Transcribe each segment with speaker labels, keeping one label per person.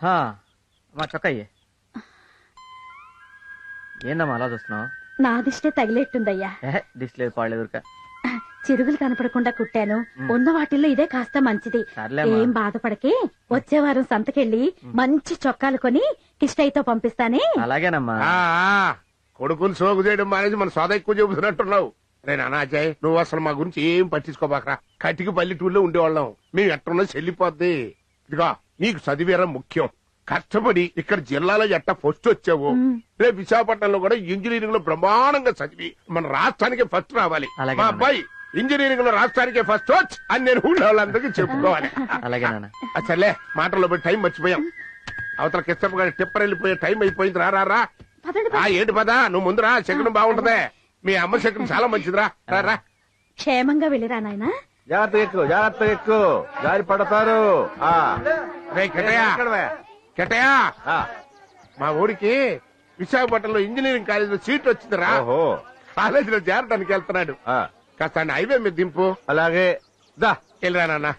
Speaker 1: మా చొక్కయ్యే. ఏందమ్మా అలా చూస్తున్నావు?
Speaker 2: నా దిష్టే తగిలేట్టుందయ్యా.
Speaker 1: దిష్టి లేదు, పాడలేదు.
Speaker 2: చిరుగులు కనపడకుండా కుట్టాను. ఉన్న వాటిల్లో ఇదే కాస్త మంచిది. ఏం బాధపడకే, వచ్చే వారం సంతకెళ్ళి మంచి చొక్కాలు కొని కిష్టయ్యతో పంపిస్తానే.
Speaker 1: అలాగేనమ్మా.
Speaker 3: కొడుకుని సోగు చేయడం మానేసి మన సోద ఎక్కువ చెబుతున్నట్టున్నావు. రే నానాజయ్, నువ్వు అసలు మా గురించి ఏం పట్టించుకోబాకరా. కటికి పల్లెటూళ్ళలో ఉండేవాళ్ళం. మేము ఎట్టున్నా చెల్లిపోద్ది. ఇదిగా నీకు చదివేరా ముఖ్యం. కష్టపడి ఇక్కడ జిల్లాలో ఎట్ట ఫస్ట్ వచ్చావు, రేపు విశాఖపట్నంలో కూడా ఇంజనీరింగ్ లో బ్రహ్మాండంగా చదివి మన రాష్ట్రానికి ఫస్ట్ రావాలి. మా అబ్బాయి ఇంజనీరింగ్ లో రాష్ట్రానికి ఫస్ట్ వచ్చి అని నేను ఊళ్ళో వాళ్ళందరికీ చెప్పుకోవాలి. సర్లే, మాటల్లో పోయి టైం మర్చిపోయాం. అవతల కిష్టప్ప గారి టిప్పర్ వెళ్ళిపోయే టైం అయిపోయింది. రా ఏంటి పదా, నువ్వు ముందురా. శకునం బాగుంటదే. మీ అమ్మ శకునం చాలా మంచిదిరా. రా
Speaker 2: క్షేమంగా వెళ్ళిరా నాయనా.
Speaker 4: జాగ్రత్త ఎక్కు జారి పడతారు.
Speaker 3: కెటయా, మా ఊరికి విశాఖపట్నంలో ఇంజనీరింగ్ కాలేజీలో సీట్ వచ్చిందిరా. కాలేజీలో చేరడానికి వెళ్తున్నాడు. కాస్త హైవే మీద దింపు.
Speaker 4: అలాగే దా
Speaker 3: వెళ్ళరా నాన్న.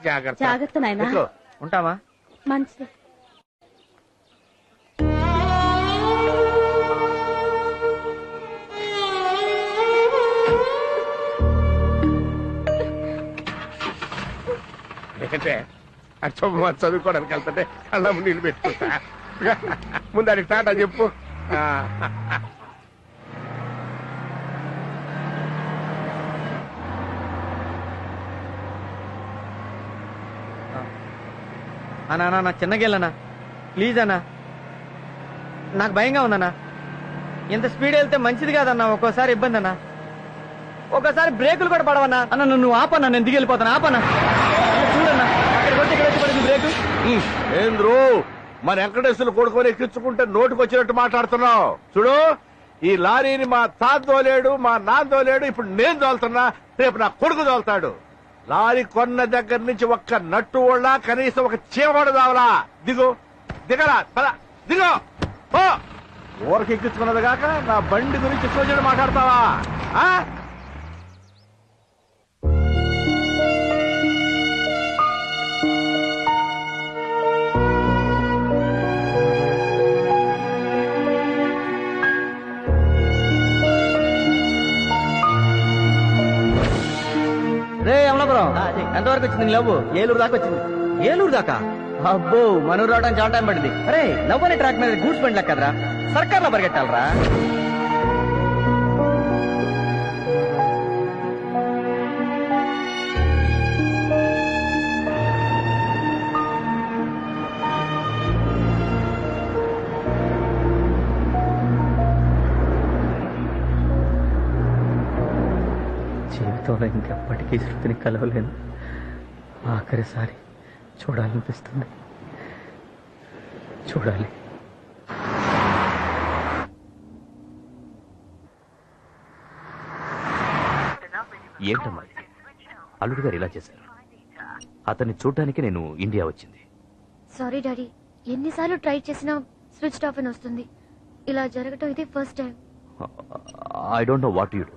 Speaker 2: జాగ్రత్త నాయనా.
Speaker 1: ఉంటావా?
Speaker 2: మంచిది.
Speaker 3: ఏంటే చదువుకోవడానికి వెళ్తుంటే కళ్ళ నీళ్ళు పెట్టుకుంటా. ముందు అది టాటా చెప్పు.
Speaker 1: అన్నా నా చిన్నగెళ్ళనా ప్లీజ్ అన్నా, నాకు భయంగా ఉందన్నా. ఎంత స్పీడ్ వెళ్తే మంచిది కాదన్నా. ఒక్కోసారి ఇబ్బంది అన్నా, ఒక్కోసారి బ్రేకులు కూడా పడవన్నా. అన్న నువ్వు ఆపన్నా, నేను దిగెళ్ళిపోతాను. ఆపన్నా, చూడన్నా అక్కడికి వచ్చి ఇక్కడ వచ్చి పడింది బ్రేకు.
Speaker 4: ఏంద్రు మన వెంకటేశ్వరులు కొడుకొని ఎక్కించుకుంటే నోటుకు వచ్చినట్టు మాట్లాడుతున్నావు. చూడు, ఈ లారీని మా తాత తోలేడు, మా నాన్న తోలేడు. ఇప్పుడు నేను తోలుతున్నా, రేపు నా కొడుకు తోలుతాడు. లారీ కొన్న దగ్గర నుంచి ఒక్క నట్టు వాళ్ళ కనీసం ఒక చీమడు కావాలా. దిగరా పద దిగో. ఊరికి ఎక్కించుకున్నది కాక నా బండి గురించి సోజన మాట్లాడతావా?
Speaker 1: ఎంతవరకు వచ్చింది లవ్? ఏలూరు దాకా వచ్చింది. ఏలూరు దాకా? అబ్బో, మనూరు రావడానికి చాలా టైం పడింది. అరే లవ్ అనే ట్రాక్ మీద గూడ్స్ బండి లెక్కదరా, సర్కార్ లో పరిగెట్టాలరా. జీవితంలో ఇంకెప్పటికీ శృతిని కలవలేను. ఆఖరిసారి చూడాలనిపిస్తుంది. చూడాలి.
Speaker 5: ఏంటమ్మా అల్లుడు గారు ఇలా చేశారు? అతన్ని చూడ్డానికి నేను ఇండియా వచ్చింది.
Speaker 6: సారీ డాడీ, ఎన్నిసార్లు ట్రై చేసినా స్విచ్ ఆఫ్ అని వస్తుంది. ఇలా జరగటం ఇది first time.
Speaker 5: I don't know what you do.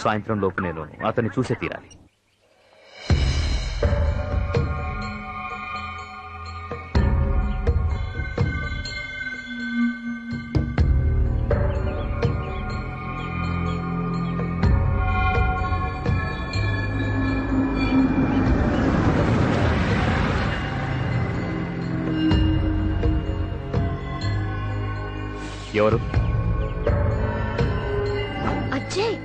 Speaker 5: సాయంత్రం లోపు నేను అతన్ని చూసే తీరాలి. ఎవరు?
Speaker 6: అజయ్.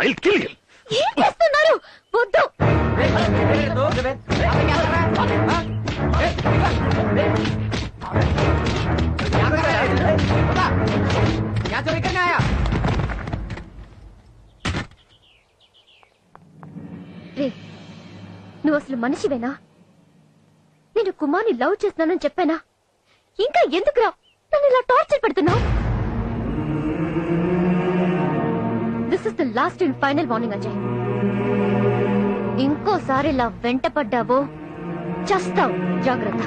Speaker 5: I'll kill you.
Speaker 6: ఏం చేస్తున్నారు? వద్దు. నువ్వు అసలు మనిషివేనా? నేను కుమార్ని లవ్ చేస్తున్నానని చెప్పానా? ఇంకా ఎందుకురా నన్ను ఇలా టార్చర్ పెడుతున్నావు? This is the last and final warning Ajay. ఇంకోసారి ఇలా వెంట పడ్డావో చస్తావు. జాగ్రత్త.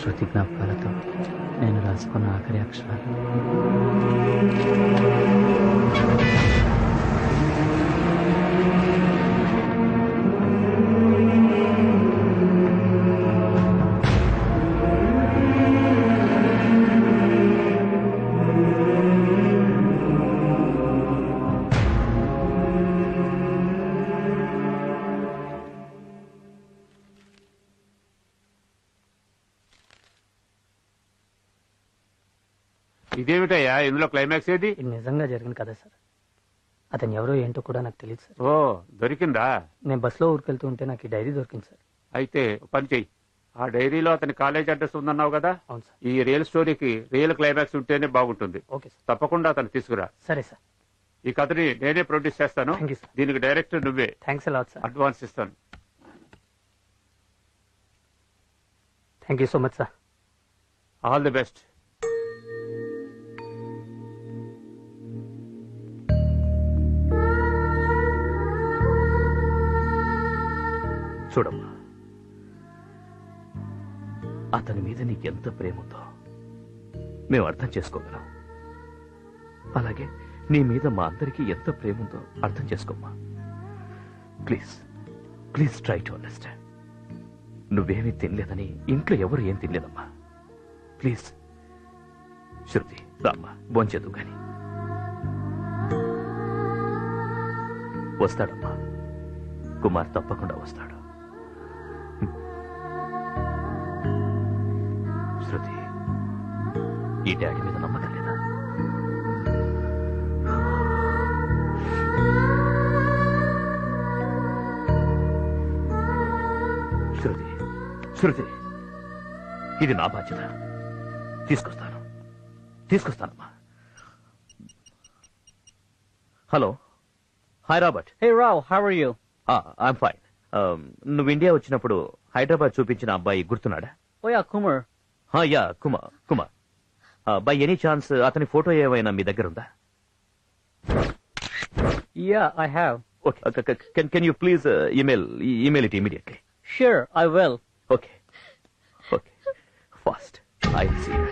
Speaker 1: శృతి జ్ఞాపకాలతో నేను రాసుకున్న ఆఖరి అక్షరాలు.
Speaker 4: ఇదేమిటయ్యా ఇందులో క్లైమాక్స్ ఏది?
Speaker 1: ఇది నిజంగా జరిగింది కదా సార్. అతను ఎవరో ఏంటో కూడా నాకు తెలియదు సార్.
Speaker 4: ఓ దొరికిందా?
Speaker 1: నేను బస్సులో ఊరికెళ్తూ ఉంటే నాకు ఈ డైరీ దొరికింది సార్.
Speaker 4: అయితే పని చెయ్యి, ఆ డైరీలో అతని కాలేజ్ అడ్రస్ ఉందన్నావు కదా,
Speaker 1: అవును సార్.
Speaker 4: ఈ రియల్ స్టోరీకి రియల్ క్లైమాక్స్ ఉంటేనే బాగుంటుంది.
Speaker 1: Okay sir.
Speaker 4: తప్పకుండా అతను తీసుకురా.
Speaker 1: సరే సార్.
Speaker 4: ఈ కథని నేనే ప్రొడ్యూస్ చేస్తాను.
Speaker 1: Thank you sir.
Speaker 4: దీనికి డైరెక్టర్ నువ్వే.
Speaker 1: Thanks a lot sir.
Speaker 4: అడ్వాన్స్ ఇస్తాను.
Speaker 1: Thank you so much sir.
Speaker 4: All the best.
Speaker 5: చూడమ్మా, అతని మీద నీకెంత ప్రేమ ఉందో మేము అర్థం చేసుకోగలం. అలాగే నీ మీద మా అందరికీ ఎంత ప్రేమ ఉందో అర్థం చేసుకోమ్మా. Please please try to understand. నువ్వేమీ తినలేదని ఇంట్లో ఎవరు ఏం తినలేదమ్మా. ప్లీజ్ శృతి, రామ్మా, భోంచేదు గాని. వస్తాడమ్మా, కుమార్ తప్పకుండా వస్తాడు. శృతి, ఈ డాడీ మీద నమ్మకం లేదా? శృతి, శృతి, ఇది నా బాధ్యత. తీసుకొస్తానమ్మా. Hello, hi Robert.
Speaker 1: Hey Rao, how are you?
Speaker 5: I'm fine. నువ్వు ఇండియా వచ్చినప్పుడు హైదరాబాద్ చూపించిన అబ్బాయి గుర్తున్నాడా?
Speaker 1: Oh yeah, Kumar.
Speaker 5: Yeah, Kumar. By any chance అతని ఫోటో ఏమైనా మీ దగ్గర ఉందా?
Speaker 1: Yeah, I have.
Speaker 5: Okay, can you please email it immediately?
Speaker 1: Sure, I will.
Speaker 5: Okay. Fast. I'll see you.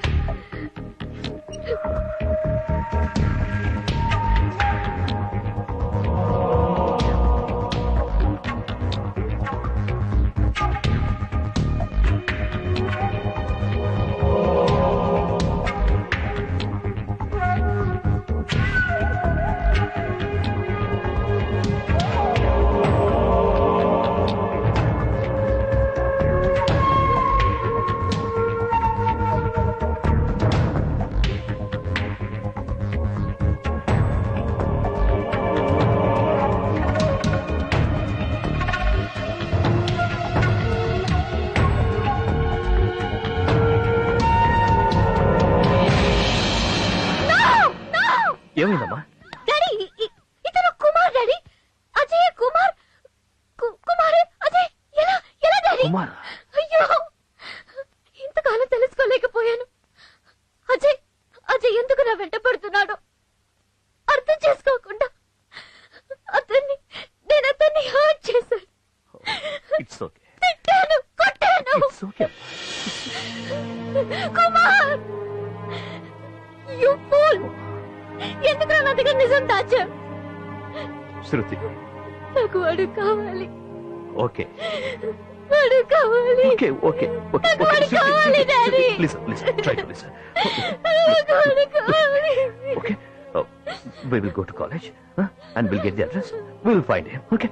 Speaker 5: ఏమైందమ్మా?
Speaker 6: డాడీ, ఇతను కుమార్ డాడీ. అజయ్ కుమార్. కుమార్ అజయ్. ఎలా డాడీ?
Speaker 5: కుమార్.
Speaker 6: అయ్యో, ఇంతకాలం తెలుసుకోలేకపోయాను. అజయ్ ఎందుకు నా వెంట పడుతున్నాడు అర్థం చేసుకోకుండా నేను అతన్ని హర్ట్ చేశాను.
Speaker 5: It's okay.
Speaker 6: తిట్టాను, కొట్టాను.
Speaker 5: It's okay.
Speaker 6: Kumar, you fool. ఎందుకు నా దగ్గర నిజం దాచా?
Speaker 5: శృతి,
Speaker 6: నాకు వాడు కావాలి.
Speaker 5: ఓకే
Speaker 6: వాడు కావాలి.
Speaker 5: ఓకే.
Speaker 6: నాకు వాడు కావాలి daddy.
Speaker 5: Please try to listen.
Speaker 6: నాకు వాడు కావాలి.
Speaker 5: Okay, we will go to college and we'll get the address. We'll find him. Okay.